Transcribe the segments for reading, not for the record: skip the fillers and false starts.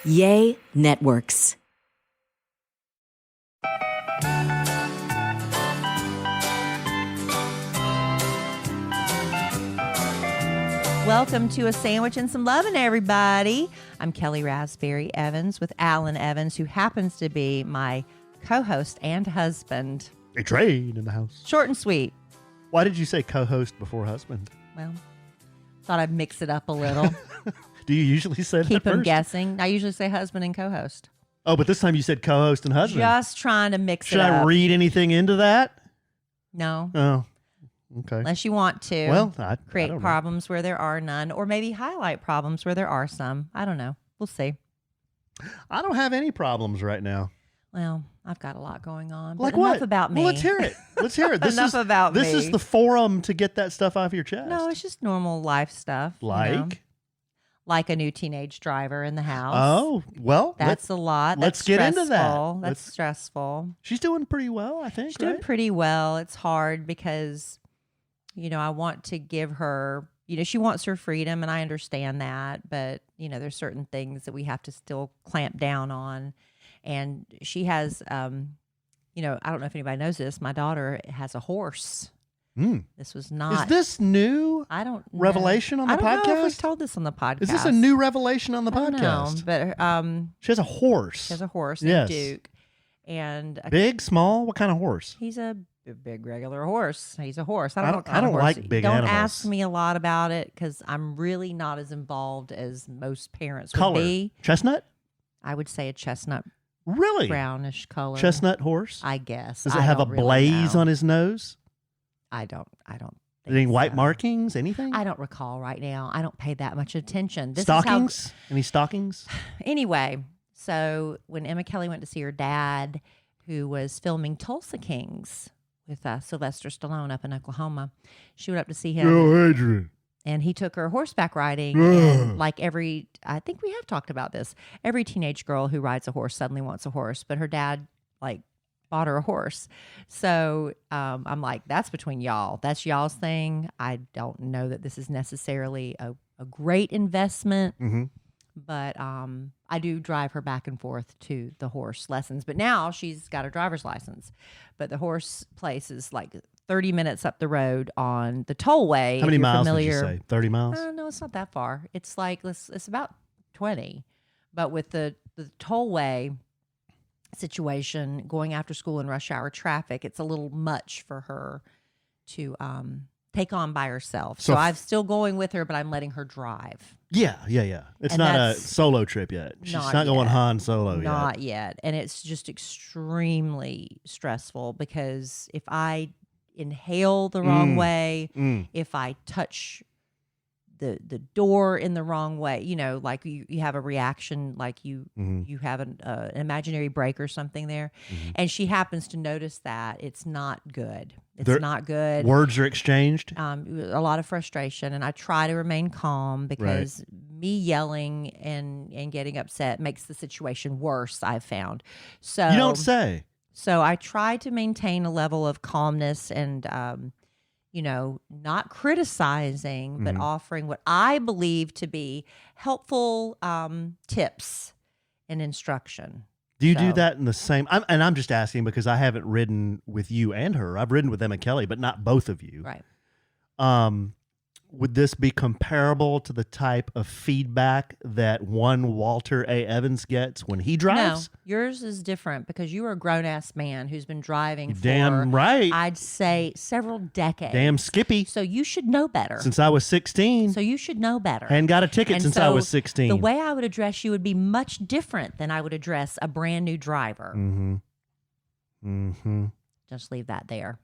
Yay Networks. Welcome to A Sandwich and Some Lovin', everybody. I'm Kellie Raspberry Evans with Alan Evans, who happens to be my co-host and husband. A trade in the house. Short and sweet. Why did you say co-host before husband? Well, thought I'd mix it up a little. Do you usually say that Keep them first? guessing. I usually say husband and co-host. Oh, but this time you said co-host and husband. Just trying to mix Should it up. I read anything into that? No. Oh, okay. Unless you want to. Well, I create don't know. problems where there are none, or maybe highlight problems where there are some. I don't know. We'll see. I don't have any problems right now. Well, I've got a lot going on. But Like enough what? about me. Well, let's hear it. Let's hear it. Enough about This me. is the forum to get that stuff off your chest. No, it's just normal life stuff. like. You know? Like a new teenage driver in the house. Oh, well, That's a lot. let's That's get into that. stressful. That's Let's- stressful. she's doing pretty well, I think. She's doing right? pretty well. It's hard because, I want to give her, she wants her freedom, and I understand that. But, there's certain things that we have to still clamp down on. And she has, I don't know if anybody knows this. My daughter has a horse. This was not. Is this new I don't know. revelation on the I don't know if we podcast? told this on the podcast. Is this a new revelation on the I don't know, podcast? but She has a horse. she has a horse Yes. named Duke, and Big, small? What kind of horse? he's a big regular horse. He's a horse. I I don't know don't- what kind I of don't horse. like big Don't animals. ask me a lot about it because I'm really not as involved as most parents would Color. be. Chestnut? I would say a chesnut Really? brownish color. Chestnut horse? I guess. Does it I have a don't really blaze know. on his nose? I don't. Any think white so. markings? Anything? I don't recall right now. I don't pay that much attention. This stockings? Any stockings? Is how, anyway, so when Emma Kelly went to see her dad, who was filming Tulsa Kings with Sylvester Stallone up in Oklahoma, she went up to see him. Adrian. And he took her horseback riding. And like I think we have talked about this. Every teenage girl who rides a horse suddenly wants a horse, but her dad bought her a horse. So I'm like, that's between y'all. That's y'all's thing. I don't know that this is necessarily a great investment, but I do drive her back and forth to the horse lessons. But now she's got a driver's license. But the horse place is like 30 minutes up the road on the tollway. How many if you're miles familiar. did you say? 30 miles? No, it's not that far. It's like it's about 20, but with the tollway situation, going after school in rush hour traffic, it's a little much for her to take on by herself. So I'm still going with her, but I'm letting her drive. Yeah. It's And not a that's solo trip yet. She's not not going yet. Han Solo yet. Not yet, and it's just extremely stressful because if I inhale the wrong way, if I touch the door in the wrong way, like you have a reaction, like you have an imaginary break or something there, and she happens to notice that. It's not good. It's not good. Words are exchanged? A lot of frustration, and I try to remain calm because me yelling and getting upset makes the situation worse, I've found. So You don't say. So I try to maintain a level of calmness and not criticizing, but offering what I believe to be helpful tips and instruction. Do you do that in the same? I'm just asking because I haven't ridden with you and her. I've ridden with Emma Kelly, but not both of you. Right. Would this be comparable to the type of feedback that one Walter A. Evans gets when he drives? No, yours is different because you are a grown-ass man who's been driving Damn for, right. I'd say, several decades. Damn Skippy. So you should know better. Since I was 16. So you should know better. Hadn't got a ticket And since I so was 16. The way I would address you would be much different than I would address a brand new driver. Just leave that there.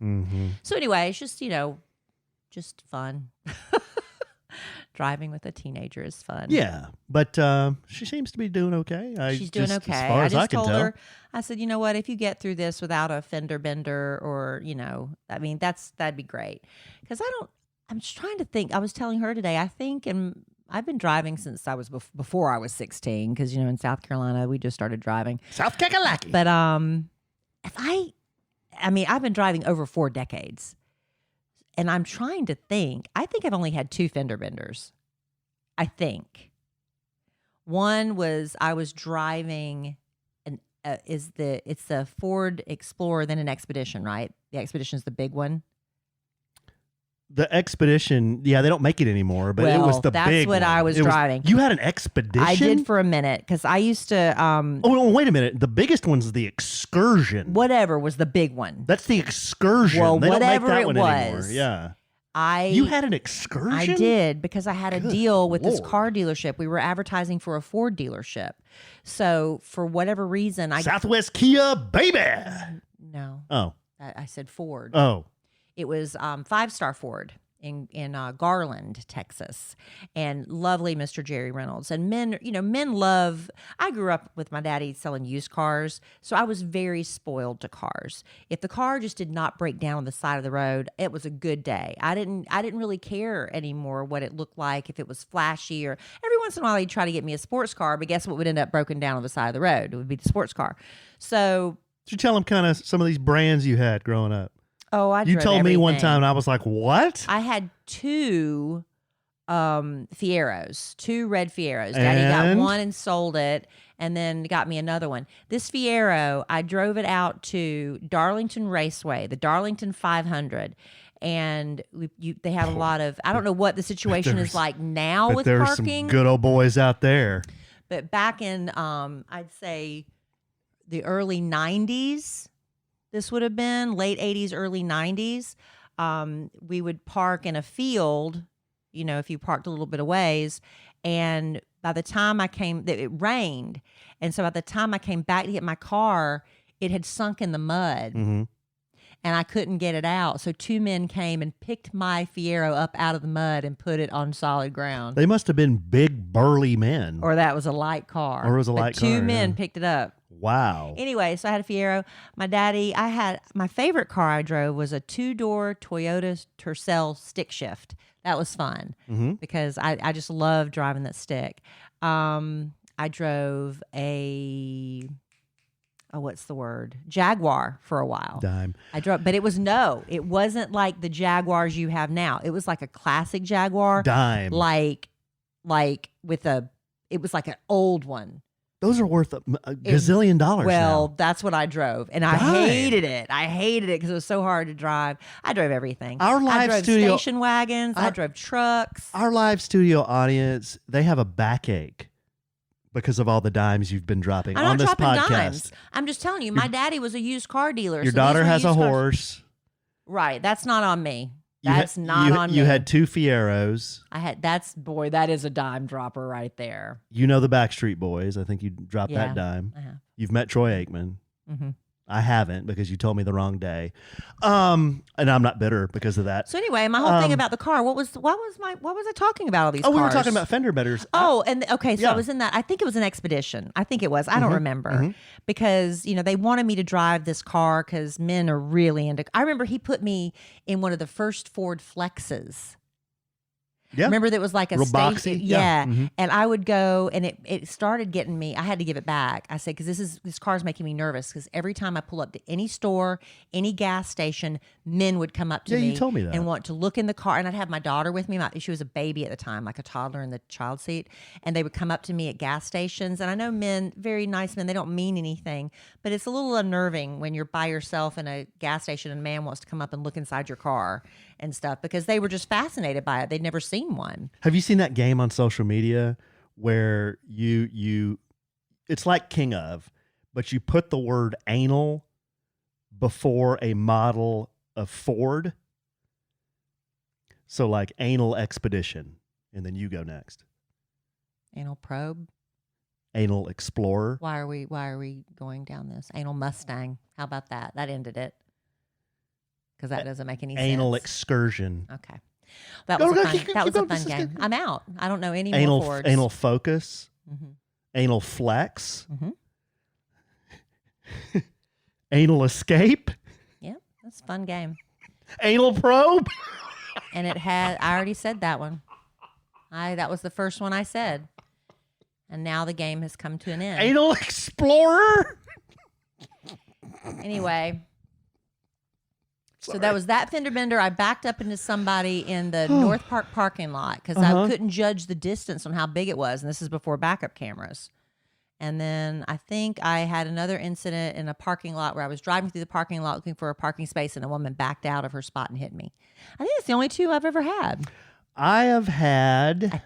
So anyway, it's just, just fun. Driving with a teenager is fun. Yeah, but she seems to be doing okay. She's doing okay. As far as I just can told tell. her, I said, you know what? If you get through this without a fender bender or, that'd be great. Because I'm just trying to think. I was telling her today, I think, and I've been driving since I was before I was 16. Because, in South Carolina, we just started driving. South Kakalaki. But I've been driving over 4 decades. And I'm trying to think. I think I've only had 2 fender benders. I think. One was I was driving it's the Ford Explorer, then an Expedition, right? The Expedition is the big one. The Expedition, yeah, they don't make it anymore, but it was the that's big what one. I was driving. You had an Expedition? I did for a minute because I used to. Oh, wait a minute. The biggest one's the Excursion. Whatever was the big one. That's the Excursion. Well, they don't make whatever that it one anymore. was. Yeah. You had an Excursion? I did because I had a deal with this Lord. car dealership. We were advertising for a Ford dealership. So for whatever reason, Southwest Kia, baby. No. Oh. I said Ford. Oh. It was 5-star Ford in Garland, Texas, and lovely Mr. Jerry Reynolds. And men love. I grew up with my daddy selling used cars, so I was very spoiled to cars. If the car just did not break down on the side of the road, it was a good day. I didn't really care anymore what it looked like, if it was flashy, or every once in a while he'd try to get me a sports car, but guess what would end up broken down on the side of the road? It would be the sports car. So Did you tell him kind of some of these brands you had growing up? Oh, You drove told me one everything. time, and I was like, what? I had 2 Fieros, 2 red Fieros. Daddy got And? one and sold it, and then got me another one. This Fiero, I drove it out to Darlington Raceway, the Darlington 500. And they have a lot of, I don't know what the situation is like now But with there's parking. some good old boys out there. But back in, I'd say the early 90s, this would have been late 80s, early 90s. We would park in a field, if you parked a little bit of ways. And by the time it rained. And so by the time I came back to get my car, it had sunk in the mud. Mm-hmm. And I couldn't get it out. So 2 men came and picked my Fiero up out of the mud and put it on solid ground. They must have been big, burly men. Or that was a light car. Or it was a But light 2 car, men yeah. picked it up. Wow. Anyway, so I had a Fiero. My favorite car I drove was a 2-door Toyota Tercel stick shift. That was fun because I just love driving that stick. I drove what's the word? Jaguar for a while. Dime. But it wasn't like the Jaguars you have now. It was like a classic Jaguar. Dime. Like it was like an old one. Those are worth a gazillion dollars Well, now. that's what I drove, and I hated it. I hated it because it was so hard to drive. I drove everything. I drove station wagons. I drove trucks. Our live studio audience, they have a backache because of all the dimes you've been dropping I'm on not this dropping podcast. dimes. I'm just telling you, my daddy was a used car dealer. Your so daughter these were has a used cars. horse. Right. That's not on me. You That's not on me. You had 2 Fieros. that is a dime dropper right there. You know the Backstreet Boys. I think you dropped Yeah, that dime. I have. You've met Troy Aikman. Mm-hmm. I haven't because you told me the wrong day. And I'm not bitter because of that. So anyway, my whole thing about the car. What was I talking about all these cars? We were talking about fender benders. Oh, and okay, so Yeah. I was in that. I think it was an Expedition. I think it was. I don't remember because they wanted me to drive this car because men are really into. I remember he put me in one of the first Ford Flexes. Yeah. Remember that was like a Real station? boxy? Yeah. Yeah. And I would go and it started getting me, I had to give it back. I said, because this car is making me nervous because every time I pull up to any store, any gas station, men would come up to me you told me that. and want to look in the car. And I'd have my daughter with me. She was a baby at the time, like a toddler in the child seat. And they would come up to me at gas stations. And I know men, very nice men, they don't mean anything, but it's a little unnerving when you're by yourself in a gas station and a man wants to come up and look inside your car and stuff because they were just fascinated by it. They'd never seen one. Have you seen that game on social media where you it's like King of, but you put the word anal before a model of Ford? So like anal expedition, and then you go next. Anal probe. Anal explorer. Why are we going down this? Anal Mustang. How about that? That ended it. Because that doesn't make any Anal sense. excursion. Okay. That Go, was go, a fun, keep that was going. a fun This is game. good. I'm out. I don't know any more Fords. Anal focus. Mhm. Anal flex. Mhm. Anal escape. Yeah, that's a fun game. Anal probe. And I already said that one. That was the first one I said. And now the game has come to an end. Anal explorer. Anyway, So that was that fender bender. I backed up into somebody in the North Park parking lot because I couldn't judge the distance on how big it was. And this is before backup cameras. And then I think I had another incident in a parking lot where I was driving through the parking lot looking for a parking space and a woman backed out of her spot and hit me. I think it's the only two I've ever had. I've had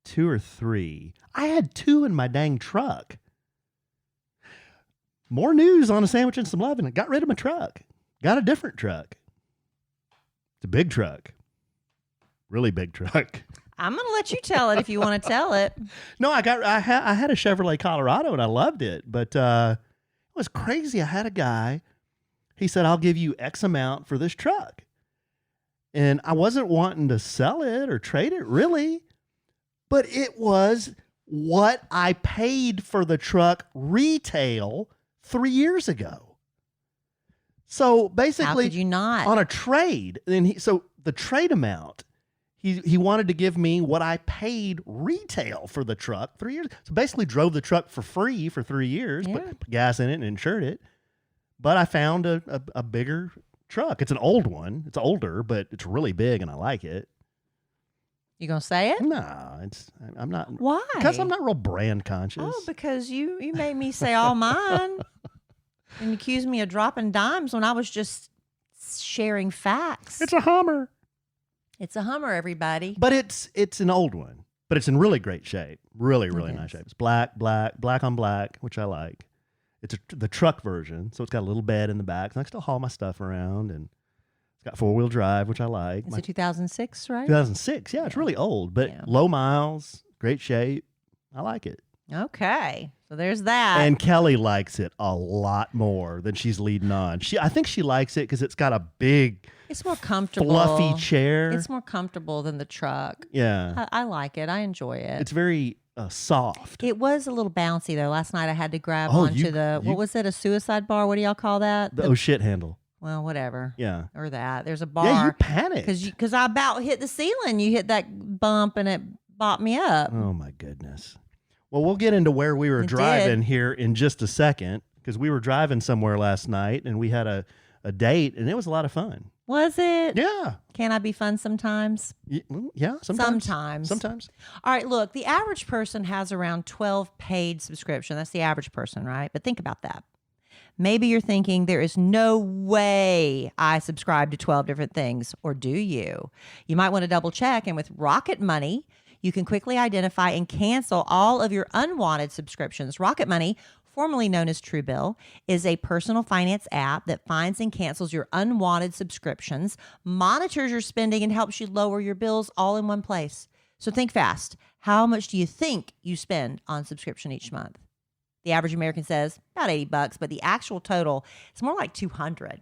2 or 3. I had 2 in my dang truck. More news on a sandwich and some love, and I got rid of my truck. Got a different truck. It's a big truck. Really big truck. I'm going to let you tell it if you want to tell it. No, I had a Chevrolet Colorado and I loved it, but it was crazy. I had a guy, he said, I'll give you X amount for this truck. And I wasn't wanting to sell it or trade it really, but it was what I paid for the truck retail 3 years ago. So basically, how could you not? On a trade, so the trade amount, he wanted to give me what I paid retail for the truck 3 years. So basically drove the truck for free for 3 years, put gas in it and insured it. But I found a bigger truck. It's an old one. It's older, but it's really big and I like it. You gonna say it? No, I'm not. Why? Because I'm not real brand conscious. Oh, because you made me say all mine and accused me of dropping dimes when I was just sharing facts. It's a Hummer. It's a Hummer, everybody. But it's an old one, but it's in really great shape. Really, really nice shape. It's black on black, which I like. It's the truck version, so it's got a little bed in the back. So I can still haul my stuff around, and it's got 4-wheel drive, which I like. It's a 2006, right? 2006, yeah. It's really old, but low miles, great shape. I like it. Okay, so there's that. And Kelly likes it a lot more than she's leading on. I think she likes it because it's got a big, it's more comfortable, fluffy chair. It's more comfortable than the truck. Yeah, I like it. I enjoy it. It's very soft. It was a little bouncy though. Last night I had to grab onto what was it? A suicide bar? What do y'all call that? The oh shit handle. Well, whatever. Yeah. Or that. There's a bar. Yeah, you panicked because I about hit the ceiling. You hit that bump and it bopped me up. Oh my goodness. Well, we'll get into where we were driving here in just a second, because we were driving somewhere last night and we had a date and it was a lot of fun. Was it? Yeah. Can I be fun sometimes? Yeah, sometimes. Sometimes. All right, look, the average person has around 12 paid subscriptions. That's the average person, right? But think about that. Maybe you're thinking there is no way I subscribe to 12 different things, or do you? You might want to double check, and with Rocket Money, you can quickly identify and cancel all of your unwanted subscriptions. Rocket Money, formerly known as Truebill, is a personal finance app that finds and cancels your unwanted subscriptions, monitors your spending, and helps you lower your bills all in one place. So think fast. How much do you think you spend on subscription each month? The average American says about $80, but the actual total is more like $200.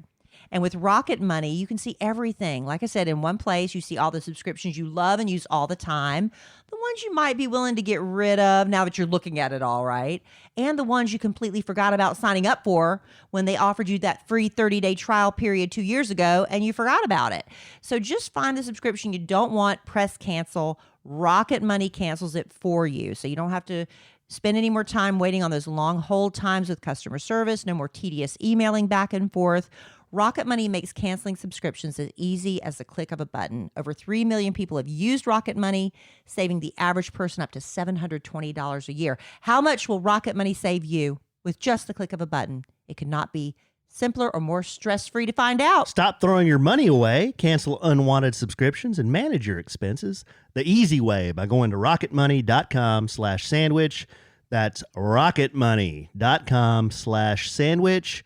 And with Rocket Money, you can see everything. Like I said, in one place, you see all the subscriptions you love and use all the time, the ones you might be willing to get rid of now that you're looking at it all, right? And the ones you completely forgot about signing up for when they offered you that free 30-day trial period 2 years ago and you forgot about it. So just find the subscription you don't want, press cancel. Rocket Money cancels it for you. So you don't have to spend any more time waiting on those long hold times with customer service, no more tedious emailing back and forth. Rocket Money makes canceling subscriptions as easy as the click of a button. Over 3 million people have used Rocket Money, saving the average person up to $720 a year. How much will Rocket Money save you with just the click of a button? It could not be simpler or more stress-free to find out. Stop throwing your money away, cancel unwanted subscriptions, and manage your expenses the easy way by going to rocketmoney.com/sandwich. That's rocketmoney.com/sandwich.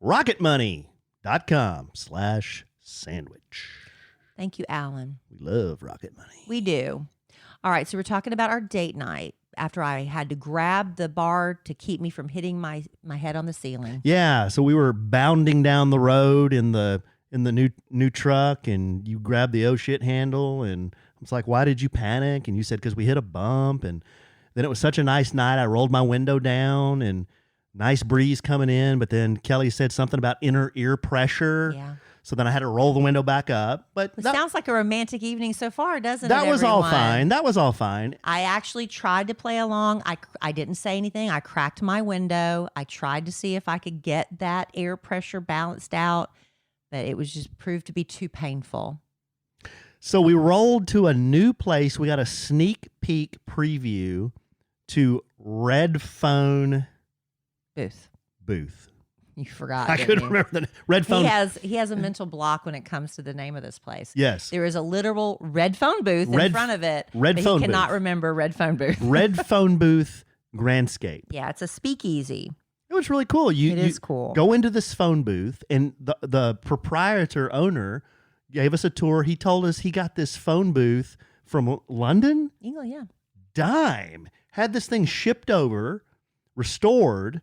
rocketmoney.com/sandwich. Thank you, Alan. We love Rocket Money. We do. All right, so we're talking about our date night after I had to grab the bar to keep me from hitting my head on the ceiling. Yeah, so we were bounding down the road in the new truck, and you grabbed the oh shit handle, and I was like, why did you panic? And you said, because we hit a bump. And then it was such a nice night, I rolled my window down, and nice breeze coming in, but then Kelly said something about inner ear pressure. Yeah. So then I had to roll the window back up. But It sounds like a romantic evening so far, doesn't it? that was all everyone? fine. That was all fine. I actually tried to play along. I didn't say anything. I cracked my window. I tried to see if I could get that air pressure balanced out, but it was just proved to be too painful. So we rolled to a new place. We got a sneak peek preview to Red Phone Booth. You forgot. I couldn't remember the Red Phone. He has a mental block when it comes to the name of this place. Yes. There is a literal red phone booth in front of it. Red but phone he cannot booth. remember red phone booth. Red Phone Booth Grandscape. Yeah, it's a speakeasy. It was really cool. It is cool. Go into this phone booth, and the proprietor owner gave us a tour. He told us he got this phone booth from London. England, yeah. Dime. Had this thing shipped over, restored.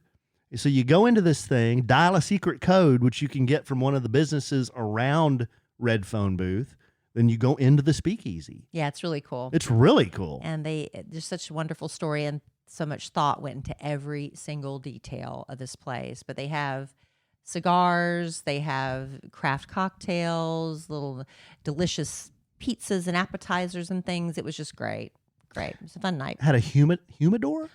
So you go into this thing, dial a secret code, which you can get from one of the businesses around Red Phone Booth. Then you go into the speakeasy. Yeah, it's really cool. It's really cool. And there's such a wonderful story, and so much thought went into every single detail of this place. But they have cigars, they have craft cocktails, little delicious pizzas and appetizers and things. It was just great. Great. It was a fun night. Had a humidor?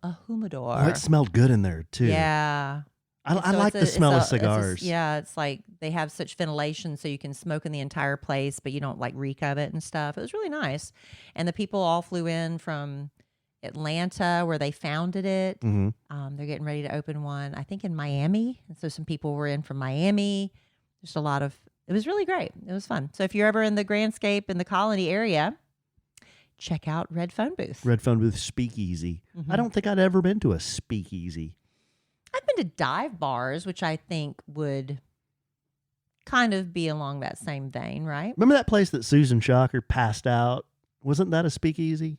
A humidor. Oh, it smelled good in there, too. Yeah. I like the smell of cigars. It's like they have such ventilation so you can smoke in the entire place, but you don't like reek of it and stuff. It was really nice. And the people all flew in from Atlanta where they founded it. Mm-hmm. They're getting ready to open one, I think, in Miami. And so some people were in from Miami. Just it was really great. It was fun. So if you're ever in the Grandscape in the Colony area, check out Red Phone Booth. Red Phone Booth Speakeasy. Mm-hmm. I don't think I'd ever been to a speakeasy. I've been to dive bars, which I think would kind of be along that same vein, right? Remember that place that Susan Shocker passed out? Wasn't that a speakeasy?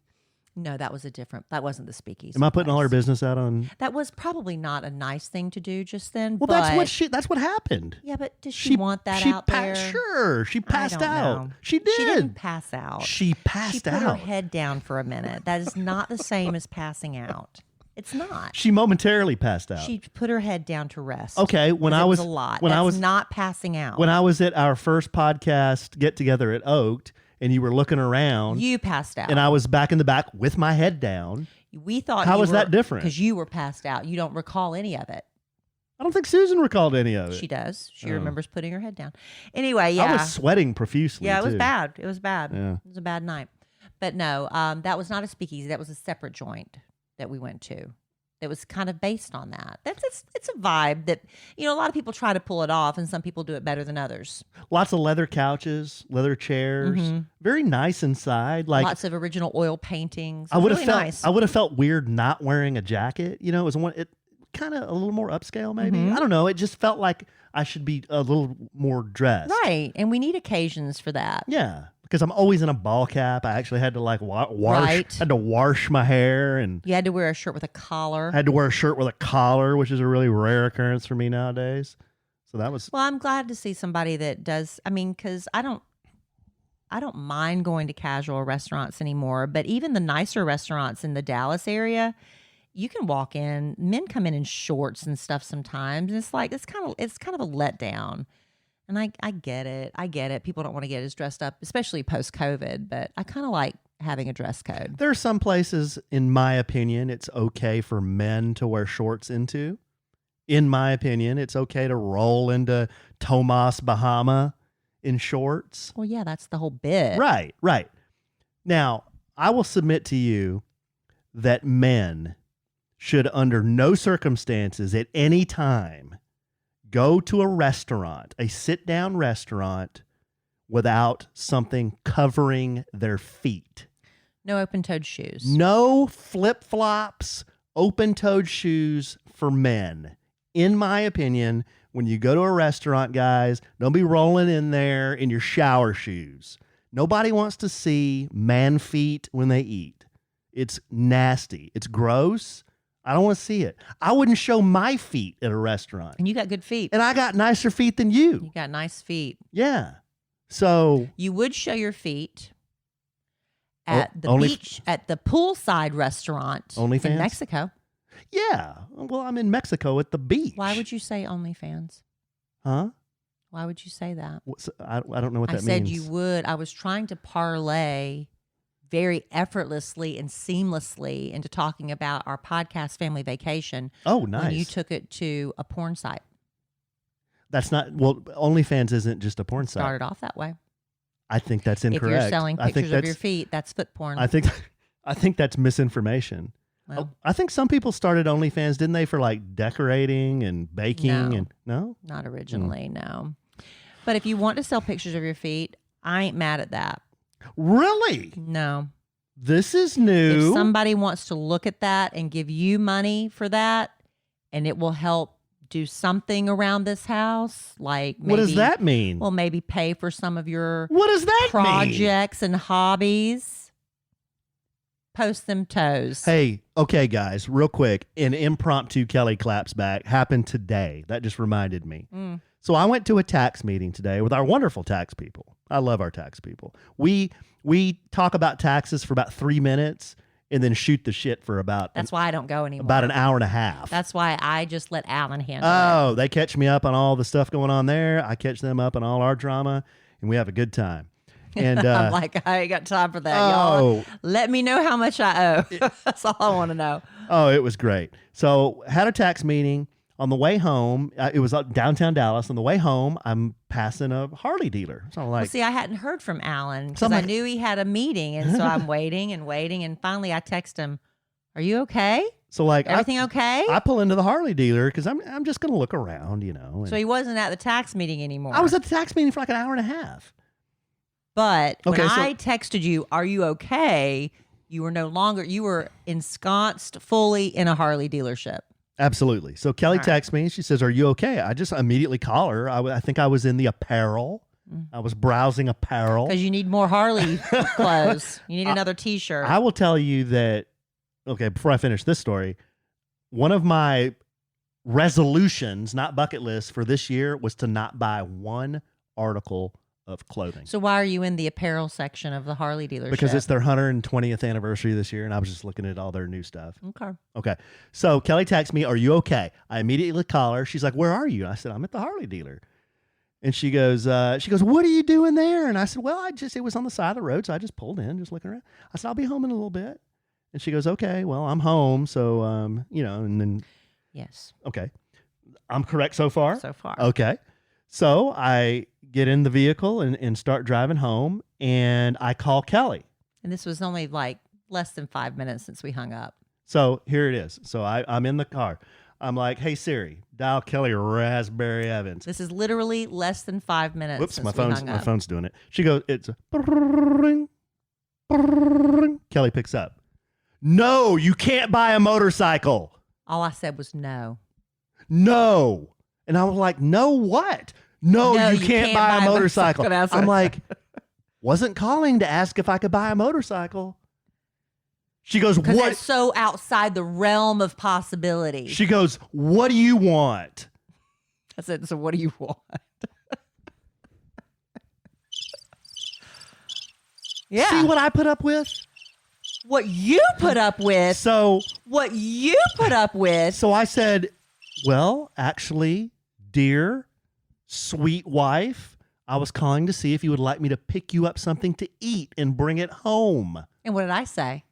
No, that wasn't the speakeasy. Am I putting all her place. business out on? That was probably not a nice thing to do just then. Well, but, that's what happened. Yeah, but does she want that out there? Sure, she passed I don't out. know. She did. She didn't pass out. She passed out. She put her head down for a minute. That is not the same as passing out. It's not. She momentarily passed out. She put her head down to rest. Okay, it was a lot. That's not passing out. When I was at our first podcast get together at Oaked, and you were looking around, you passed out, and I was back in the back with my head down. We thought how was that different? Because you were passed out. You don't recall any of it. I don't think Susan recalled any of it. She does. She remembers putting her head down. Anyway, yeah. I was sweating profusely. Yeah, it was too. bad. It was bad. Yeah. It was a bad night. But no, that was not a speakeasy. That was a separate joint that we went to. That was kind of based on that. It's a vibe that, a lot of people try to pull it off, and some people do it better than others. Lots of leather couches, leather chairs, very nice inside. Like lots of original oil paintings. I would have really felt nice. I would have felt weird not wearing a jacket. It was it kind of a little more upscale, maybe. I don't know. It just felt like I should be a little more dressed. Right, and we need occasions for that. Yeah. Because I'm always in a ball cap. I actually had to wash. Right. Had to wash my hair, and You had to wear a shirt with a collar. I had to wear a shirt with a collar, which is a really rare occurrence for me nowadays. So that was Well, I'm glad to see somebody that does. I mean, because I don't mind going to casual restaurants anymore. But even the nicer restaurants in the Dallas area, you can walk in. Men come in shorts and stuff sometimes, and it's kind of a letdown. And I get it. I get it. People don't want to get as dressed up, especially post-COVID. But I kind of like having a dress code. There are some places, in my opinion, it's okay for men to wear shorts into. In my opinion, it's okay to roll into Tomas Bahama in shorts. Well, yeah, that's the whole bit. Right. Now, I will submit to you that men should, under no circumstances, at any time, go to a restaurant, a sit-down restaurant, without something covering their feet. No open-toed shoes. No flip-flops, open-toed shoes for men. In my opinion, when you go to a restaurant, guys, don't be rolling in there in your shower shoes. Nobody wants to see man feet when they eat. It's nasty. It's gross. I don't want to see it. I wouldn't show my feet at a restaurant. And you got good feet. And I got nicer feet than you. You got nice feet. Yeah. So You would show your feet at the only- beach, at the poolside restaurant OnlyFans? in Mexico. Yeah. Well, I'm in Mexico at the beach. Why would you say OnlyFans? Huh? Why would you say that? I don't know what that I said means. you would. I was trying to parlay very effortlessly and seamlessly into talking about our podcast Family Vacation. Oh, nice. When you took it to a porn site. That's not, well, OnlyFans isn't just a porn site. Started off that way. I think that's incorrect. If you're selling pictures of your feet, that's foot porn. I think that's misinformation. Well, I think some people started OnlyFans, didn't they, for like decorating and baking? No. And no? not originally, no. But if you want to sell pictures of your feet, I ain't mad at that. Really? No. This is new. If somebody wants to look at that and give you money for that, and it will help do something around this house, like maybe, what does that mean? Well, maybe pay for some of your what does that mean? projects and hobbies. Post them toes. Hey, okay, guys, real quick. An impromptu Kelly claps back happened today. That just reminded me. So I went to a tax meeting today with our wonderful tax people. I love our tax people. We talk about taxes for about 3 minutes and then shoot the shit for That's why I don't go anymore. about an hour and a half. That's why I just let Alan handle it. Oh, they catch me up on all the stuff going on there. I catch them up on all our drama, and we have a good time. And I'm like, I ain't got time for that, oh. y'all. Let me know how much I owe. That's all I want to know. Oh, it was great. So had a tax meeting. On the way home, it was downtown Dallas. On the way home, I'm passing a Harley dealer. So I'm like, Well, see, I hadn't heard from Alan because So I'm I like- knew he had a meeting. And so I'm waiting and waiting. And finally I text him, are you okay? so like Everything okay? I pull into the Harley dealer because I'm just gonna look around, you know. and So he wasn't at the tax meeting anymore. I was at the tax meeting for like an hour and a half. But Okay, when so- I texted you, are you okay? You were ensconced fully in a Harley dealership. Absolutely. So Kelly All right. texts me. She says, "Are you okay?" I just immediately call her. I think I was in the apparel. I was browsing apparel. Because you need more Harley clothes. You need another T-shirt. I will tell you that. Okay, before I finish this story, one of my resolutions, not bucket list, for this year was to not buy one article of clothing. So why are you in the apparel section of the Harley dealership? Because it's their 120th anniversary this year, and I was just looking at all their new stuff. Okay. Okay. So Kelly texts me, "Are you okay?" I immediately call her. She's like, "Where are you?" I said, "I'm at the Harley dealer." And she goes, "What are you doing there?" And I said, "Well, it was on the side of the road, so I just pulled in, just looking around." I said, "I'll be home in a little bit." And she goes, "Okay, well, I'm home." So, and then, Yes. okay. I'm correct so far? So far. Okay. So I get in the vehicle and start driving home, and I call Kelly. And this was only like less than 5 minutes since we hung up. So here it is. So I'm in the car. I'm like, "Hey Siri, dial Kelly Raspberry Evans." This is literally less than 5 minutes Whoops, since my we phone's hung my up. phone's doing it. She goes, "It's a brrrring, brrrring." Kelly picks up. "No, you can't buy a motorcycle." All I said was no. No. And I was like, "No what? No, No, you can't buy a motorcycle." That's I'm what- like, "Wasn't calling to ask if I could buy a motorcycle." She goes, Because "What?" that's so outside the realm of possibility. She goes, "What do you want?" I said, so what do you want? Yeah. See what I put up with? What you put up with. So What you put up with. So I said, "Well, actually, dear, sweet wife, I was calling to see if you would like me to pick you up something to eat and bring it home." And what did I say?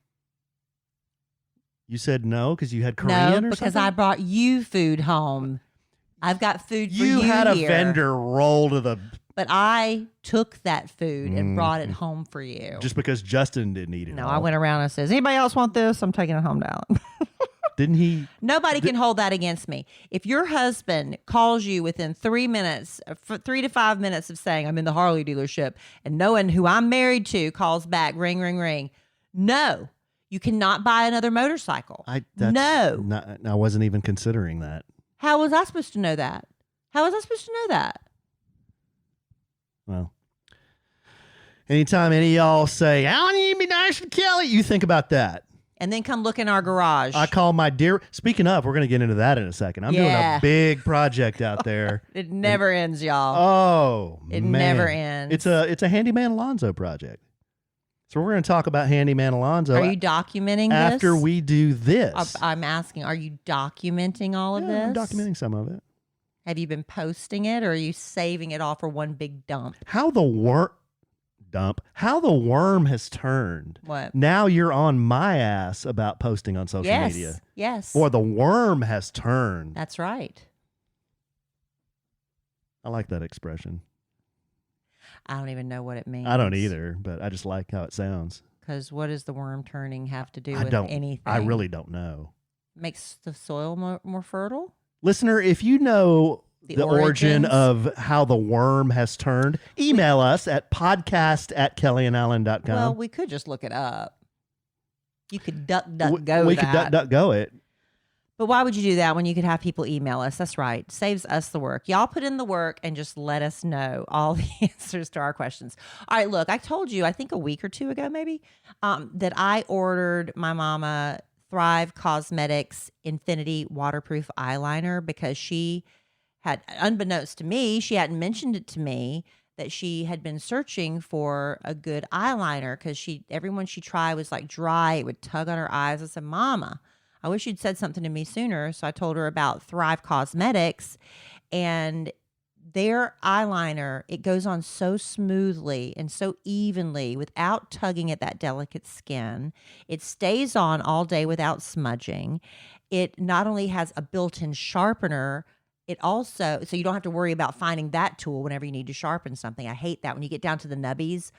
You said no because you had Korean No, or because something? I brought you food home. I've got food for you You had a here. vendor roll to the But I took that food and brought it home for you. just because Justin didn't eat it. No, all. I went around and says, anybody else want this? I'm taking it home to Alan. Didn't he? Nobody can hold that against me. If your husband calls you within 3 minutes, 3 to 5 minutes of saying, I'm in the Harley dealership, and knowing who I'm married to calls back, ring, ring, ring. No, you cannot buy another motorcycle. No. I wasn't even considering that. How was I supposed to know that? How was I supposed to know that? Well, anytime any of y'all say, "Alan, you need to be nice to Kelly," you think about that. And then come look in our garage. I call my dear. Speaking of, we're going to get into that in a second. I'm doing Yeah. a big project out there. It never ends, y'all. Oh, It man. never ends. It's a handyman Alonzo project. So we're going to talk about Handyman Alonzo. Are you documenting this? After we do this. I'm asking, are you documenting all of this? I'm documenting some of it. Have you been posting it, or are you saving it all for one big dump? How the worm has turned. What? Now you're on my ass about posting on social media. Yes. Or the worm has turned. That's right. I like that expression. I don't even know what it means. I don't either, but I just like how it sounds. Because what does the worm turning have to do with anything? I really don't know. Makes the soil more fertile? Listener, if you know the origin of how the worm has turned, email us at podcast@kellyandallen.com. Well, we could just look it up. You could duck go We that. could duck go it. But why would you do that when you could have people email us? That's right. Saves us the work. Y'all put in the work and just let us know all the answers to our questions. All right, look, I told you, I think a week or two ago maybe, that I ordered my mama Thrive Cosmetics Infinity Waterproof Eyeliner because she had, unbeknownst to me, she hadn't mentioned it to me, that she had been searching for a good eyeliner because everyone she tried was like dry. It would tug on her eyes. I said, Mama, I wish you'd said something to me sooner. So I told her about Thrive Cosmetics, and their eyeliner, it goes on so smoothly and so evenly without tugging at that delicate skin. It stays on all day without smudging. It not only has a built-in sharpener, it also, so you don't have to worry about finding that tool whenever you need to sharpen something. I hate that when you get down to the nubbies.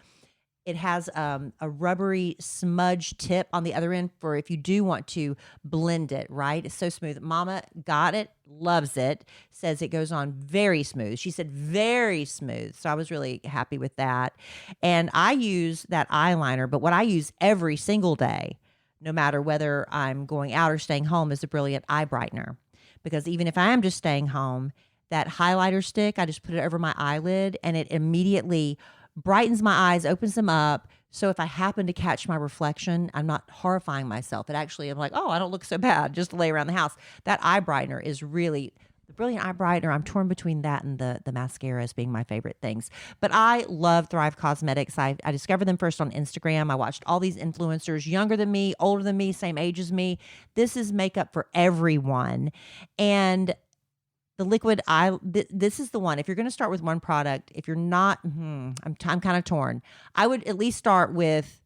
It has a rubbery smudge tip on the other end for if you do want to blend it, right? It's so smooth. Mama got it, loves it, says it goes on very smooth. She said very smooth. So I was really happy with that. And I use that eyeliner, but what I use every single day, no matter whether I'm going out or staying home, is a Brilliant Eye Brightener. Because even if I am just staying home, that highlighter stick, I just put it over my eyelid and it immediately brightens my eyes, opens them up. So if I happen to catch my reflection, I'm not horrifying myself. It actually, I'm like, oh, I don't look so bad. Just lay around the house. That eye brightener is really, the Brilliant Eye Brightener, I'm torn between that and the mascara as being my favorite things. But I love Thrive Cosmetics. I discovered them first on Instagram. I watched all these influencers, younger than me, older than me, same age as me. This is makeup for everyone. And the liquid eye, this is the one. If you're going to start with one product, if you're not, I'm kind of torn. I would at least start with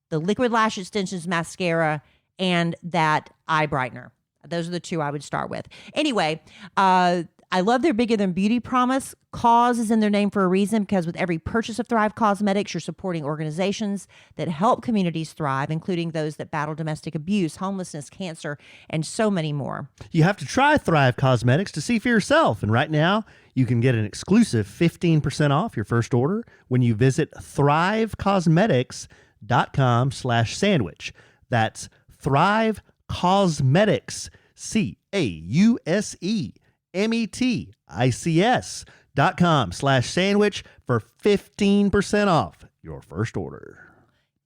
the Liquid Lash Extensions mascara and that eye brightener. Those are the two I would start with. Anyway, I love their Bigger Than Beauty promise. Cause is in their name for a reason, because with every purchase of Thrive Cosmetics, you're supporting organizations that help communities thrive, including those that battle domestic abuse, homelessness, cancer, and so many more. You have to try Thrive Cosmetics to see for yourself. And right now, you can get an exclusive 15% off your first order when you visit thrivecosmetics.com/sandwich. That's Thrive Cosmetics, CAUSEMETICS.com/sandwich for 15% off your first order.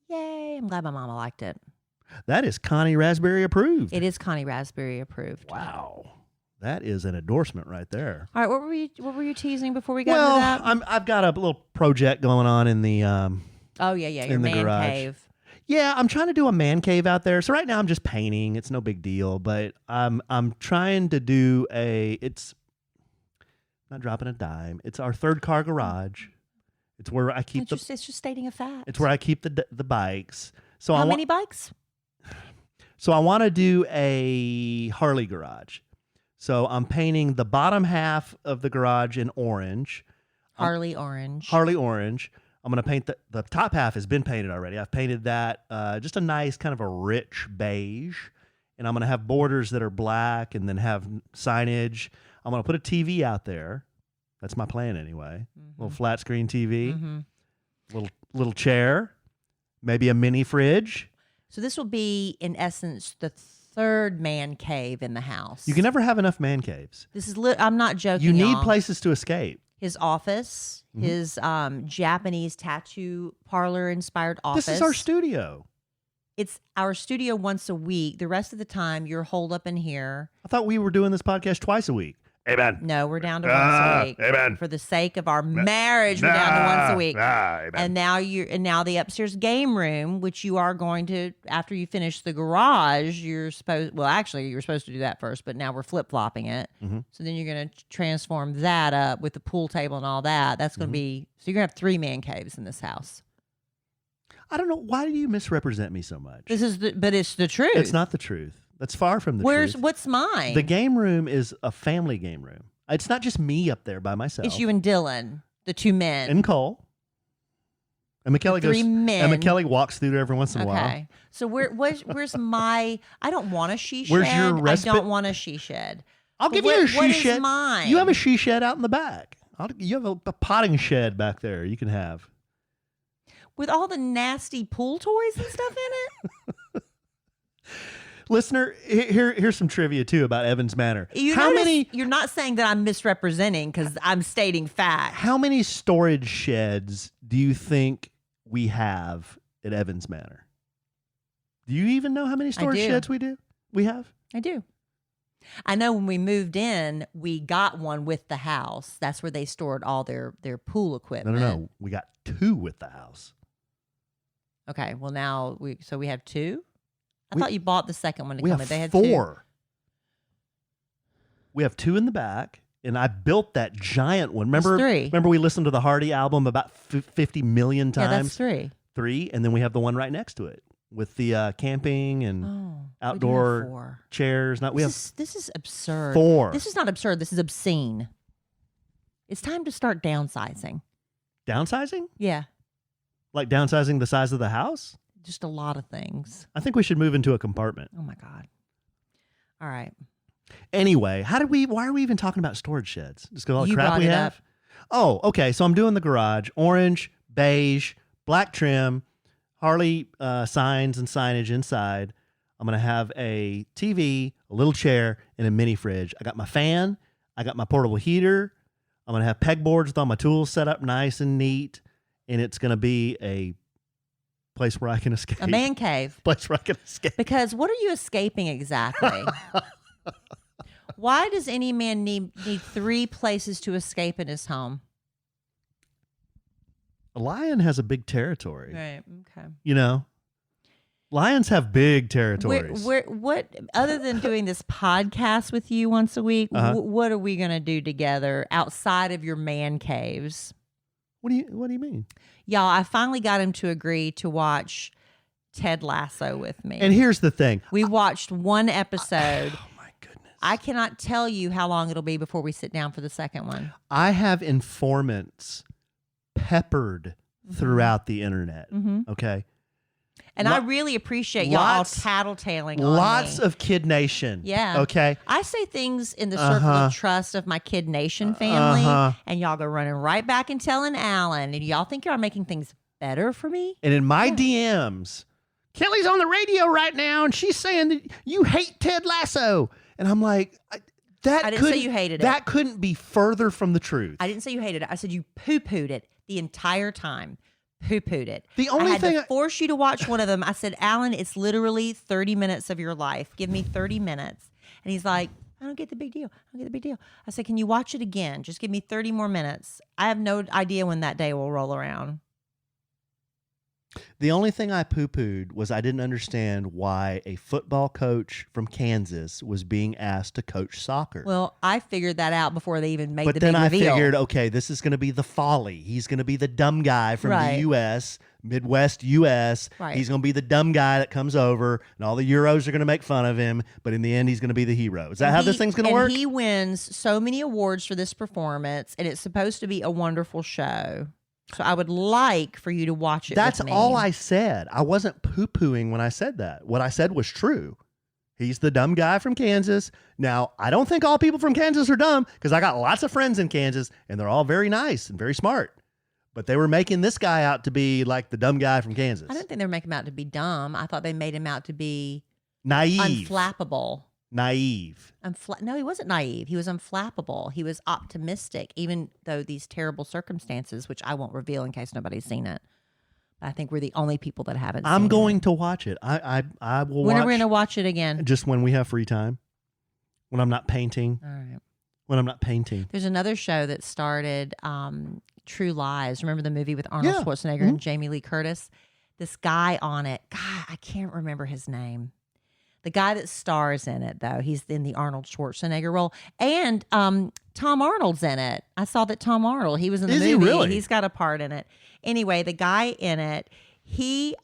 Yay. I'm glad my mama liked it. That is Connie Raspberry approved. It is Connie Raspberry approved. Wow. That is an endorsement right there. All right, what were you teasing before we got into that? I've got a little project going on in the your man garage. cave. Yeah, I'm trying to do a man cave out there. So right now I'm just painting. It's no big deal, but I'm trying to do it's not dropping a dime. It's our third car garage. It's where I keep it's just stating a fact. It's where I keep the bikes. So How many bikes? So I want to do a Harley garage. So I'm painting the bottom half of the garage in orange. Harley orange. I'm going to paint the top half has been painted already. I've painted that just a nice kind of a rich beige. And I'm going to have borders that are black and then have signage. I'm going to put a TV out there. That's my plan anyway. Mm-hmm. Little flat screen TV. Mm-hmm. Little chair. Maybe a mini fridge. So this will be, in essence, the third man cave in the house. You can never have enough man caves. This is I'm not joking. You need y'all. places to escape. His office, his Japanese tattoo parlor inspired office. This is our studio. It's our studio once a week. The rest of the time, you're holed up in here. I thought we were doing this podcast twice a week. Amen. No, we're down to once a week. Amen. For the sake of our marriage, we're down to once a week. Amen. And now the upstairs game room, which you are going to, after you finish the garage, you were supposed to do that first, but now we're flip-flopping it. Mm-hmm. So then you're going to transform that up with the pool table and all that. That's going to be, so you're going to have 3 man caves in this house. I don't know. Why do you misrepresent me so much? But it's the truth. It's not the truth. That's far from the truth. What's mine? The game room is a family game room. It's not just me up there by myself. It's you and Dylan, the 2 men. And Cole. And McKelly goes. 3 men. And McKelly walks through there every once in a while. Okay. So where's my? I don't want a she shed. Where's your respite? I don't want a she shed. I'll give you a she what shed. Is mine? You have a she shed out in the back. You have a potting shed back there. You can have. With all the nasty pool toys and stuff in it. Listener, here's some trivia too about Evans Manor. You're not saying that I'm misrepresenting because I'm stating facts. How many storage sheds do you think we have at Evans Manor? Do you even know how many storage sheds we have? I do. I know when we moved in, we got one with the house. That's where they stored all their pool equipment. No. We got 2 with the house. Okay. Well, now we have 2. I thought you bought the second one to we come have in. They had 4. 2. We have 2 in the back, and I built that giant one. Remember? 3. Remember we listened to the Hardy album about 50 million times. Yeah, that's 3. 3, and then we have the one right next to it with the camping and outdoor we do have 4. chairs. This is absurd. 4. This is not absurd. This is obscene. It's time to start downsizing. Downsizing? Yeah. Like downsizing the size of the house? Just a lot of things. I think we should move into a compartment. Oh my God. All right. Anyway, why are we even talking about storage sheds? Just because all the You crap brought we it have? up. Oh, okay. So I'm doing the garage. Orange, beige, black trim, Harley signs and signage inside. I'm going to have a TV, a little chair, and a mini fridge. I got my fan. I got my portable heater. I'm going to have pegboards with all my tools set up nice and neat. And it's going to be a place where I can escape. A man cave. Place where I can escape. Because what are you escaping exactly? Why does any man need 3 places to escape in his home? A lion has a big territory. Right. Okay. You know, lions have big territories. What other than doing this podcast with you once a week, what are we going to do together outside of your man caves? What do you mean? Y'all, I finally got him to agree to watch Ted Lasso with me. And here's the thing. We watched 1 episode. Oh my goodness. I cannot tell you how long it'll be before we sit down for the second one. I have informants peppered throughout the internet. Okay. And I really appreciate y'all all tattletaling on Lots me. of Kid Nation. Yeah. Okay. I say things in the circle of trust of my Kid Nation family, and y'all go running right back and telling Allen, and y'all think y'all making things better for me? And in my DMs, Kelly's on the radio right now, and she's saying that you hate Ted Lasso. And I'm like, I didn't say you hated it. That couldn't be further from the truth. I didn't say you hated it. I said you poo-pooed it the entire time. Poo-pooed it. The only I had thing to force you to watch one of them. I said, Alan, it's literally 30 minutes of your life. Give me 30 minutes. And he's like, I don't get the big deal. I don't get the big deal. I said, can you watch it again? Just give me 30 more minutes. I have no idea when that day will roll around. The only thing I poo-pooed was I didn't understand why a football coach from Kansas was being asked to coach soccer. Well, I figured that out before they even made the big But then I reveal. figured, okay, this is going to be the folly. He's going to be the dumb guy from the U.S., Midwest U.S. Right. He's going to be the dumb guy that comes over, and all the Euros are going to make fun of him, but in the end, he's going to be the hero. Is that how this thing's going to work? And he wins so many awards for this performance, and it's supposed to be a wonderful show. So I would like for you to watch it. That's with me. all I said. I wasn't poo-pooing when I said that. What I said was true. He's the dumb guy from Kansas. Now, I don't think all people from Kansas are dumb because I got lots of friends in Kansas and they're all very nice and very smart. But they were making this guy out to be like the dumb guy from Kansas. I don't think they were making him out to be dumb. I thought they made him out to be naive. unflappable. Naive. No, he wasn't naive. He was unflappable. He was optimistic, even though these terrible circumstances, which I won't reveal in case nobody's seen it. I think we're the only people that haven't seen it. I'm going to watch it. I will When watch. are we going to watch it again? Just when we have free time. When I'm not painting. All right. when I'm not painting. There's another show that started, True Lies. Remember the movie with Arnold Yeah. Schwarzenegger and Jamie Lee Curtis? This guy on it, God, I can't remember his name. The guy that stars in it, though, he's in the Arnold Schwarzenegger role. And Tom Arnold's in it. I saw that Tom Arnold, he was in the movie. Is he really? He's got a part in it. Anyway, the guy in it,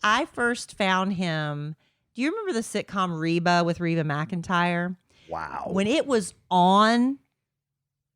I first found him. Do you remember the sitcom Reba with Reba McEntire? Wow. When it was on,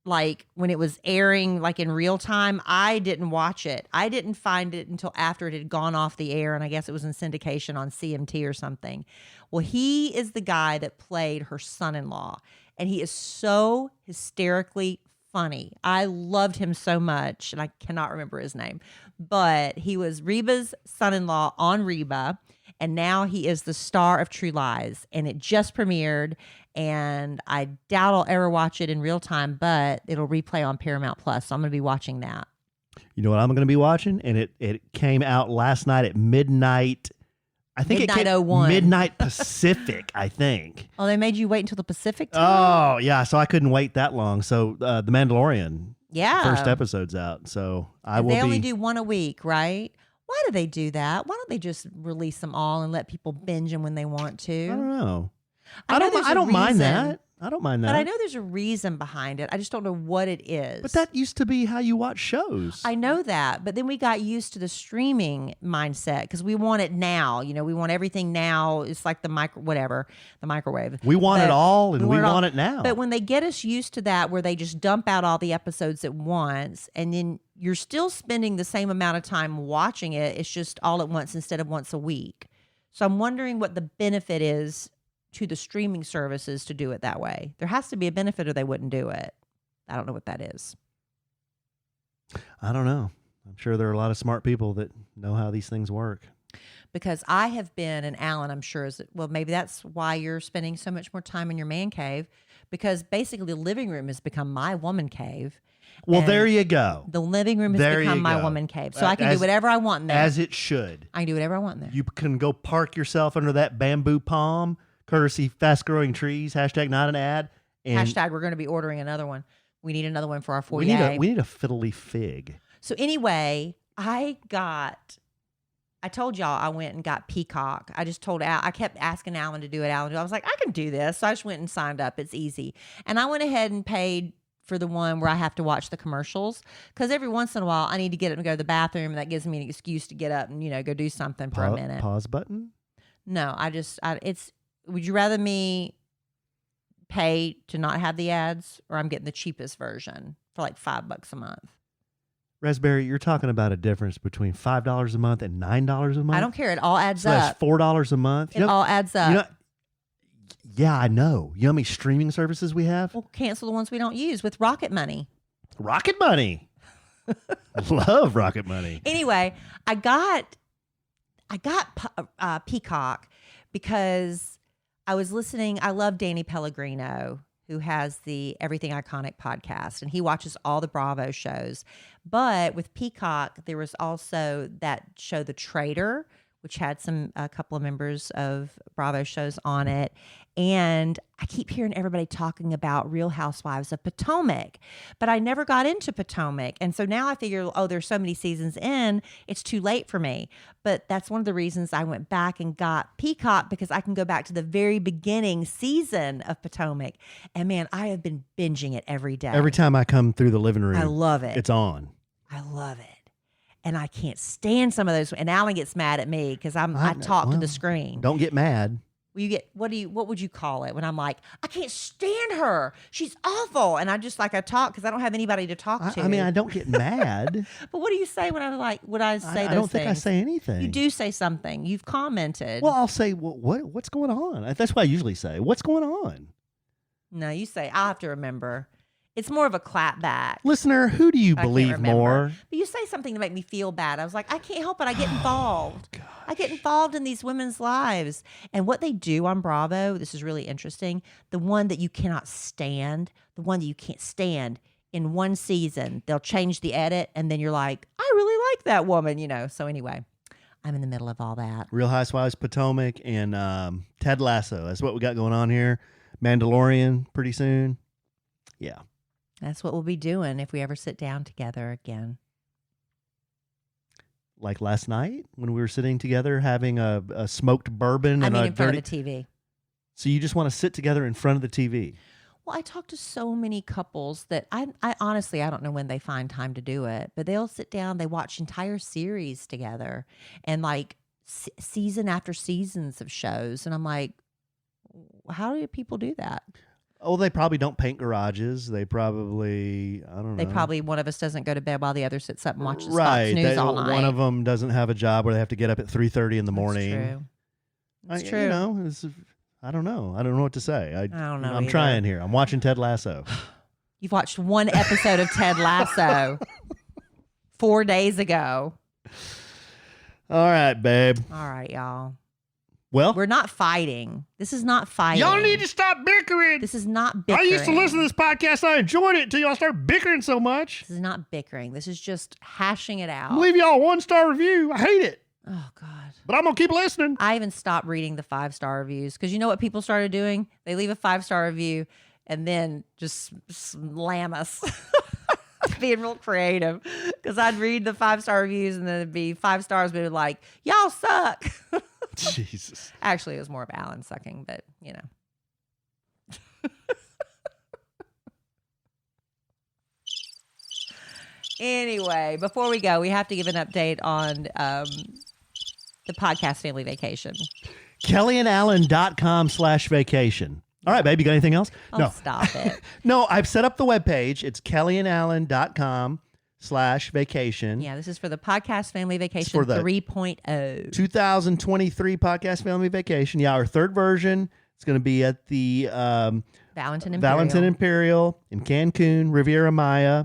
like when it was airing like in real time, I didn't watch it. I didn't find it until after it had gone off the air, and I guess it was in syndication on CMT or something. Well, he is the guy that played her son-in-law, and he is so hysterically funny. I loved him so much, and I cannot remember his name, but he was Reba's son-in-law on Reba, and now he is the star of True Lies, and it just premiered, and I doubt I'll ever watch it in real time, but it'll replay on Paramount Plus, so I'm going to be watching that. You know what I'm going to be watching? And it came out last night at midnight. I think Midnight it came 01. midnight Pacific, I think. Oh, they made you wait until the Pacific time? Oh, yeah. So I couldn't wait that long. So The Mandalorian Yeah. first episode's out. So I will They only do one a week, right? Why do they do that? Why don't they just release them all and let people binge them when they want to? I don't know. I know there's a I don't mind reason. that. I don't mind that. But I know there's a reason behind it. I just don't know what it is. But that used to be how you watch shows. I know that. But then we got used to the streaming mindset because we want it now. You know, we want everything now. It's like the microwave. We want it all, and we all. want it now. But when they get us used to that, where they just dump out all the episodes at once, and then you're still spending the same amount of time watching it, it's just all at once instead of once a week. So I'm wondering what the benefit is to the streaming services to do it that way. There has to be a benefit or they wouldn't do it. I don't know what that is. I don't know. I'm sure there are a lot of smart people that know how these things work. Because I have been, and Alan, I'm sure, well, maybe that's why you're spending so much more time in your man cave, because basically the living room has become my woman cave. Well, And there you go. The living room has There become you my go. woman cave. So I can do whatever I want in there. As it should. I can do whatever I want in there. You can go park yourself under that bamboo palm, courtesy Fast Growing Trees, hashtag not an ad. And Hashtag we're going to be ordering another one. We need another one for our 40. we need a fiddly fig. So anyway, I told y'all I went and got Peacock. I just told Al, I kept asking Alan to do it. I was like, I can do this. So I just went and signed up. It's easy. And I went ahead and paid for the one where I have to watch the commercials, because every once in a while I need to get up and go to the bathroom, and that gives me an excuse to get up and, go do something for a minute. Pause button? No, would you rather me pay to not have the ads, or I'm getting the cheapest version for like $5 a month? Raspberry, you're talking about a difference between $5 a month and $9 a month? I don't care. It all adds so up. that's $4 a month? It all adds up. Yeah, I know. You know how many streaming services we have? We'll cancel the ones we don't use with Rocket Money. Rocket Money. Love Rocket Money. Anyway, I got Peacock because I was listening. I love Danny Pellegrino, who has the Everything Iconic podcast, and he watches all the Bravo shows. But with Peacock, there was also that show, The Trader, which had a couple of members of Bravo shows on it. And I keep hearing everybody talking about Real Housewives of Potomac, but I never got into Potomac. And so now I figure, there's so many seasons in, it's too late for me. But that's one of the reasons I went back and got Peacock, because I can go back to the very beginning season of Potomac. And man, I have been binging it every day. Every time I come through the living room, I love it. It's on. I love it. And I can't stand some of those. And Alan gets mad at me because I talk to the screen. Don't get mad. You get what would you call it when I'm like, I can't stand her, she's awful, and I just I talk because I don't have anybody to talk to. I mean, I don't get mad. But what do you say when would I say those things? I don't think I say anything. You do say something. You've commented. Well, I'll say, what's going on? That's what I usually say. What's going on? No, you say, I'll have to remember. It's more of a clap back. Listener, who do you I can't believe remember. more? But you say something to make me feel bad. I was like, I can't help it. I get involved. God. I get involved in these women's lives. And what they do on Bravo, this is really interesting. The one that you cannot stand, the one that you can't stand, in one season, they'll change the edit. And then you're like, I really like that woman, So anyway, I'm in the middle of all that. Real Housewives Potomac and Ted Lasso. That's what we got going on here. Mandalorian pretty soon. Yeah. That's what we'll be doing if we ever sit down together again. Like last night when we were sitting together having a smoked bourbon and a in front dirty. of the TV. So you just want to sit together in front of the TV? Well, I talk to so many couples that I honestly, I don't know when they find time to do it, but they'll sit down, they watch entire series together and like season after seasons of shows. And I'm like, how do people do that? Oh, they probably don't paint garages. They probably, I don't know. They probably, one of us doesn't go to bed while the other sits up and watches right. Fox News all night. One of them doesn't have a job where they have to get up at 3:30 in the morning. That's true. That's true. You know, I don't know. I don't know what to say. I don't know I'm either. trying here. I'm watching Ted Lasso. You've watched one episode of Ted Lasso 4 days ago. All right, babe. All right, y'all. Well, We're not fighting. This is not fighting. y'all need to stop bickering. This is not bickering. I used to listen to this podcast. I enjoyed it until y'all start bickering so much. This is not bickering. This is just hashing it out. I'll leave y'all a 1-star review. I hate it, Oh, God. but I'm going to keep listening. I even stopped reading the 5-star reviews because you know what people started doing? They leave a 5-star review and then just slam us. Being real creative because I'd read the 5-star reviews and then it'd be 5 stars, but it'd be like, y'all suck. Jesus. Actually, it was more of Alan sucking, but you know. Anyway, before we go, we have to give an update on the podcast family vacation. KellieandAllen.com/vacation. All right, babe, you got anything else? Oh, No. stop it. No, I've set up the webpage. It's KellieandAllen.com/vacation. Yeah, this is for the podcast family vacation for the 3.0. 2023 podcast family vacation. Yeah, our third version. It's going to be at the Valentin Imperial in Cancun, Riviera Maya.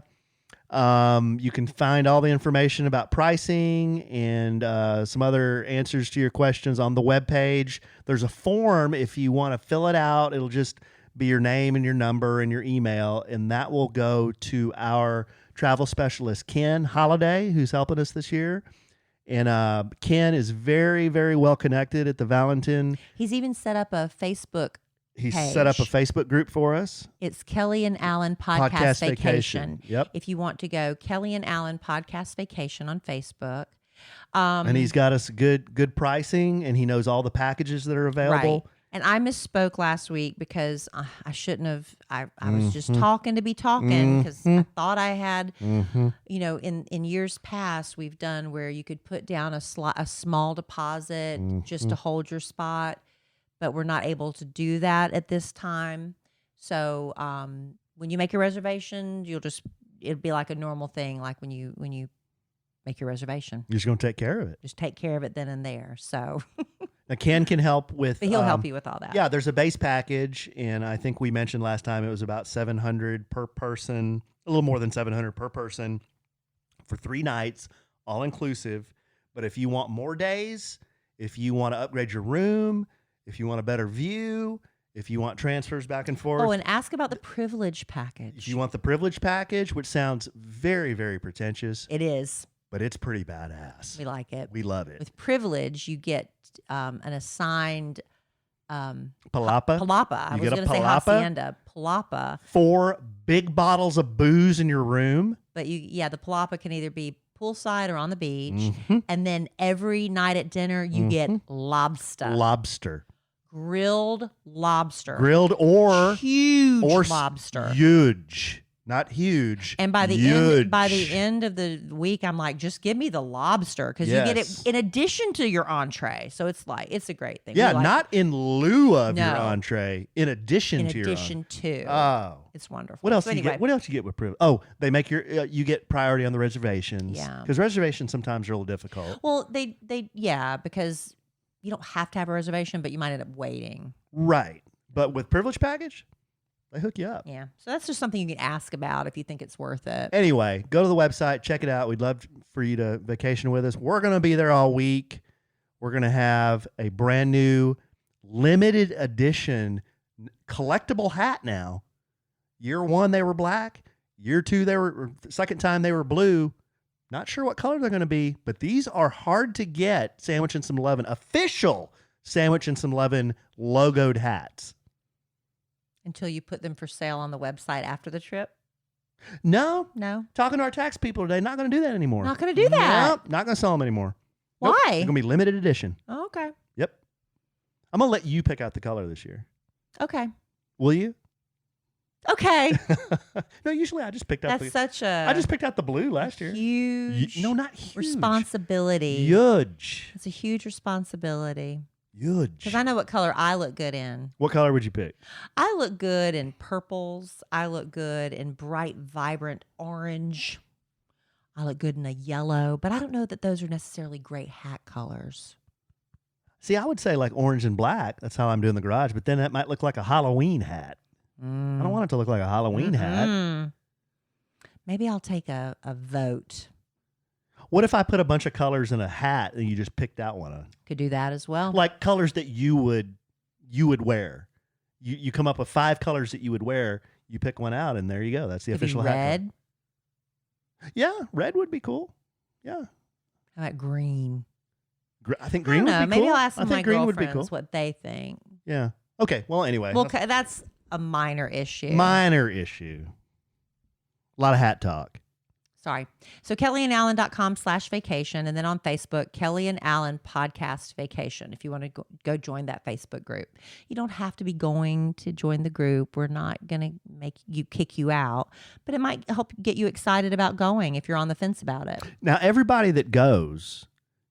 You can find all the information about pricing and some other answers to your questions on the webpage. There's a form if you want to fill it out. It'll just be your name and your number and your email, and that will go to our travel specialist, Ken Holiday, who's helping us this year. And Ken is very, very well connected at the Valentin. He's even set up a Facebook He's page. set up a Facebook group for us. It's Kellie and Allen Podcast Vacation. Yep. If you want to go, Kellie and Allen Podcast Vacation on Facebook. And he's got us good pricing, and he knows all the packages that are available. Right. And I misspoke last week because I shouldn't have. I was just talking to be talking because I thought I had, you know, in years past, we've done where you could put down a small deposit just to hold your spot, but we're not able to do that at this time. So when you make your reservation, it'll be like a normal thing, like when you make your reservation. You're just going to take care of it. Just take care of it then and there. So Now, Ken can help with. but he'll help you with all that. Yeah, there's a base package, and I think we mentioned last time it was about $700 per person, a little more than $700 per person for 3 nights, all inclusive. But if you want more days, if you want to upgrade your room, if you want a better view, if you want transfers back and forth. Oh, and ask about the privilege package. If you want the privilege package, which sounds very, very pretentious, It is. but it's pretty badass. We like it. We love it. With privilege, you get an assigned Palapa. palapa. I You was get a going to say palapa? hacienda. Palapa. 4 big bottles of booze in your room. But the palapa can either be poolside or on the beach. Mm-hmm. And then every night at dinner, you get lobster. Lobster. Grilled lobster. Grilled or Huge lobster. Huge. Not huge. And by the end of the week, I'm like, just give me the lobster because you get it in addition to your entree. So it's a great thing. Yeah, We like not in lieu of your No. entree. In addition to your to. Oh. It's wonderful. What else So do you anyway, get? What else you get with privilege? Oh, they make you get priority on the reservations. Yeah. Because reservations sometimes are a little difficult. Well, they because you don't have to have a reservation, but you might end up waiting. Right. But with privilege package, they hook you up. Yeah. So that's just something you can ask about if you think it's worth it. Anyway, go to the website, check it out. We'd love for you to vacation with us. We're going to be there all week. We're going to have a brand new limited edition collectible hat now. Year 1, they were black. Year 2, second time they were blue. Not sure what color they're going to be, but these are hard to get. Sandwich and Some Lovin' official Sandwich and Some Lovin' logoed hats. Until you put them for sale on the website after the trip. No. No. Talking to our tax people today, not going to do that anymore. Not going to do that. Nope, not going to sell them anymore. Why? Nope, they're going to be limited edition. Oh, okay. Yep. I'm going to let you pick out the color this year. Okay. Will you? Okay. No, usually I just picked out I just picked out the blue last year. Huge. No, not huge. Responsibility. Huge. It's a huge responsibility. Huge. Because I know what color I look good in. What color would you pick? I look good in purples. I look good in bright, vibrant orange. I look good in a yellow, but I don't know that those are necessarily great hat colors. See, I would say like orange and black. That's how I'm doing the garage. But then that might look like a Halloween hat. I don't want it to look like a Halloween hat. Maybe I'll take a vote. What if I put a bunch of colors in a hat and you just picked out one? Could do that as well. Like colors that you would wear. You come up with 5 colors that you would wear. You pick one out, and there you go. That's the Could official be hat. red. Yeah, red would be cool. Yeah. How about green? I think green would be cool. Maybe I'll ask some I of my think green would be girlfriends cool. what they think. Yeah. Okay. Well, anyway. Well, that's a minor issue. Minor issue. A lot of hat talk. Sorry. So KellieandAllen.com/vacation. And then on Facebook, Kellie and Allen Podcast Vacation. If you want to go join that Facebook group. You don't have to be going to join the group. We're not going to kick you out. But it might help get you excited about going if you're on the fence about it. Now, everybody that goes,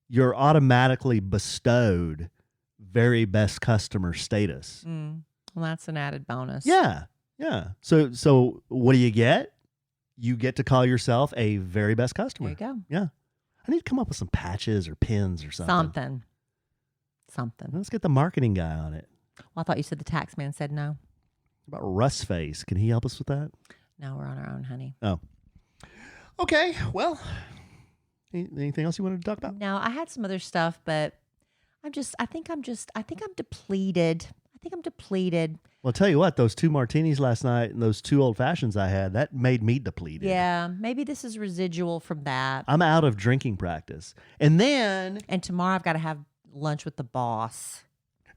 you're automatically bestowed very best customer status. Well, that's an added bonus. Yeah. Yeah. So what do you get? You get to call yourself a very best customer. There you go. Yeah. I need to come up with some patches or pins or something. Something. Let's get the marketing guy on it. Well, I thought you said the tax man said no. What about Russ Face? Can he help us with that? No, we're on our own, honey. Oh. Okay. Well, anything else you wanted to talk about? No, I had some other stuff, but I think I'm depleted. Well, I'll tell you what, those 2 martinis last night and those 2 old fashions I had, that made me depleted. Yeah, maybe this is residual from that. I'm out of drinking practice. And tomorrow I've got to have lunch with the boss.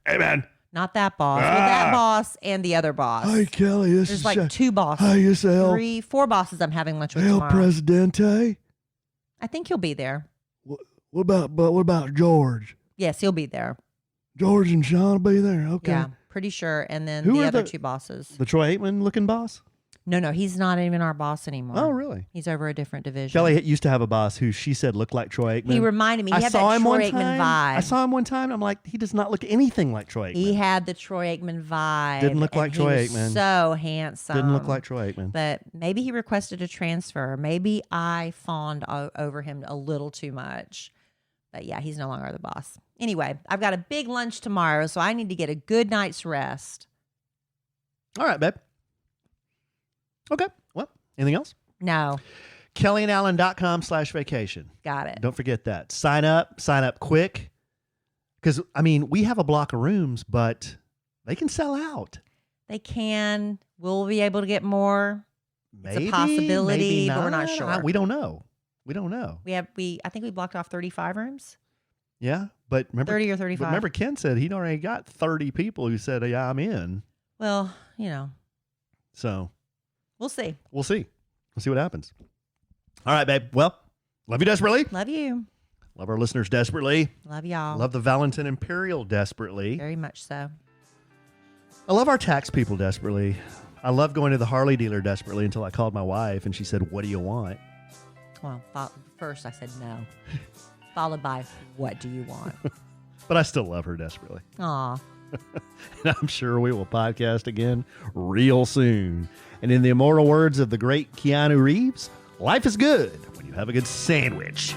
Hey, man. Not that boss. Well, that boss and the other boss. Hey, Kelly. There's like 2 bosses. Hey, yourself. 3, 4 bosses I'm having lunch with El tomorrow. Presidente. I think he'll be there. What about George? Yes, he'll be there. George and Sean will be there. Okay. Yeah, pretty sure. And then Who the are other the- 2 bosses. The Troy Aikman looking boss? No, he's not even our boss anymore. Oh, really? He's over a different division. Kelly used to have a boss who she said looked like Troy Aikman. He reminded me. He I had saw that him Troy one Aikman time. vibe. I saw him one time. I'm like, he does not look anything like Troy Aikman. He had the Troy Aikman vibe. Didn't look and like Troy he was Aikman. So handsome. Didn't look like Troy Aikman. But maybe he requested a transfer. Maybe I fawned over him a little too much. But yeah, he's no longer the boss. Anyway, I've got a big lunch tomorrow, so I need to get a good night's rest. All right, babe. Okay. Well, anything else? No. KellieandAllen.com/vacation. Got it. Don't forget that. Sign up quick. Because, we have a block of rooms, but they can sell out. They can. We'll be able to get more. Maybe, it's a possibility, maybe but we're not sure. We don't know. I think we blocked off 35 rooms. Yeah, but remember 30 or 35. But remember, Ken said he'd already got 30 people who said, "Yeah, I'm in." Well, So we'll see. We'll see what happens. All right, babe. Well, love you desperately. Love you. Love our listeners desperately. Love y'all. Love the Valentin Imperial desperately. Very much so. I love our tax people desperately. I love going to the Harley dealer desperately until I called my wife and she said, "What do you want?" Well, first I said no, followed by, "What do you want?" But I still love her desperately. Aw. And I'm sure we will podcast again real soon. And in the immortal words of the great Keanu Reeves, life is good when you have a good sandwich.